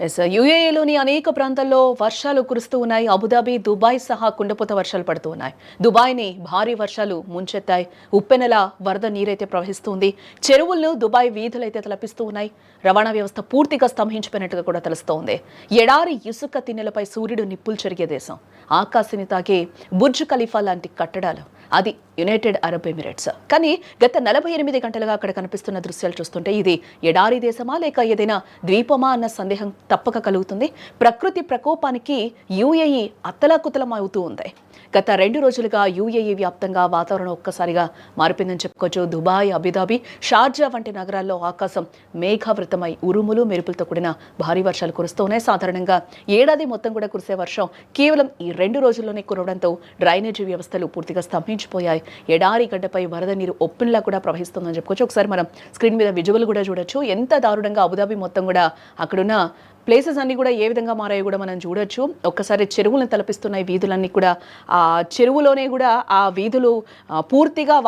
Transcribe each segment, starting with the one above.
యూఏఈలోని అనేక ప్రాంతాల్లో వర్షాలు కురుస్తూ ఉన్నాయి. అబుదాబి, దుబాయ్ సహా కుండపోత వర్షాలు పడుతూ ఉన్నాయి. దుబాయ్ని భారీ వర్షాలు ముంచెత్తాయి. ఉప్పెనలా వరద నీరైతే ప్రవహిస్తుంది. చెరువులను దుబాయ్ వీధులైతే తలపిస్తూ ఉన్నాయి. రవాణా వ్యవస్థ పూర్తిగా స్తంభించిపోయినట్టుగా కూడా తెలుస్తోంది. ఎడారి ఇసుక తిన్నెలపై సూర్యుడు నిప్పులు చెరిగే దేశం. ఆకాశాన్ని తాకే బుర్జ్ ఖలీఫా లాంటి కట్టడాలు. అది యునైటెడ్ అరబ్ ఎమిరేట్స్. కానీ గత 48 గంటలుగా అక్కడ కనిపిస్తున్న దృశ్యాలు చూస్తుంటే ఇది ఎడారి దేశమా లేక ఏదైనా ద్వీపమా అన్న సందేహం తప్పక కలుగుతుంది. ప్రకృతి ప్రకోపానికి యూఏఈ అత్తలాకుతలం అవుతూ ఉంది. గత 2 రోజులుగా యూఏఈ వ్యాప్తంగా వాతావరణం ఒక్కసారిగా మారిపోయిందని చెప్పుకోవచ్చు. దుబాయ్, అబుదాబి, షార్జా వంటి నగరాల్లో ఆకాశం మేఘావృతమై ఉరుములు మెరుపులతో కూడిన భారీ వర్షాలు కురుస్తున్నాయి. సాధారణంగా ఏడాది మొత్తం కూడా కురిసే వర్షం కేవలం ఈ 2 రోజుల్లోనే కురవడంతో డ్రైనేజీ వ్యవస్థలు పూర్తిగా స్తంభించిపోయాయి. ఎడారి గడ్డపై వరద నీరు ఒప్పిన్లా కూడా ప్రవహిస్తుందని చెప్పుకోవచ్చు. ఒకసారి మనం స్క్రీన్ మీద విజువల్ కూడా చూడొచ్చు. ఎంత దారుణంగా అబుదాబి మొత్తం కూడా అక్కడున్న ప్లేసెస్ అన్నీ కూడా ఏ విధంగా మారాయో కూడా మనం చూడొచ్చు. ఒక్కసారి చెరువులను తలపిస్తున్నాయి వీధులన్నీ కూడా. ఆ చెరువులోనే కూడా ఆ వీధులు పూర్తిగా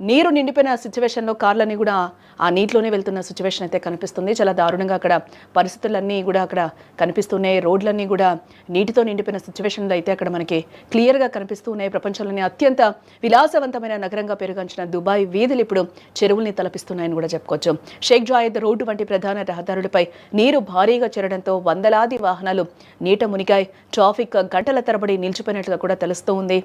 నీరు నిండిపోయిన సిచ్యువేషన్లో కార్లన్నీ కూడా ఆ నీటిలోనే వెళ్తున్న సిచ్యువేషన్ అయితే కనిపిస్తుంది. చాలా దారుణంగా అక్కడ పరిస్థితులన్నీ కూడా అక్కడ కనిపిస్తున్నాయి. రోడ్లన్నీ కూడా నీటితో నిండిపోయిన సిచ్యువేషన్లో అయితే అక్కడ మనకి క్లియర్గా కనిపిస్తూ ఉన్నాయి. ప్రపంచంలోనే అత్యంత విలాసవంతమైన నగరంగా పెరుగంచిన దుబాయ్ వీధులు ఇప్పుడు చెరువుల్ని తలపిస్తున్నాయని కూడా చెప్పుకోవచ్చు. షేక్ జాయద్ రోడ్డు వంటి ప్రధాన రహదారులపై నీరు భారీగా చేరడంతో వందలాది వాహనాలు నీట మునిగాయి. ట్రాఫిక్ గంటల తరబడి నిలిచిపోయినట్లుగా కూడా తెలుస్తూ ఉంది.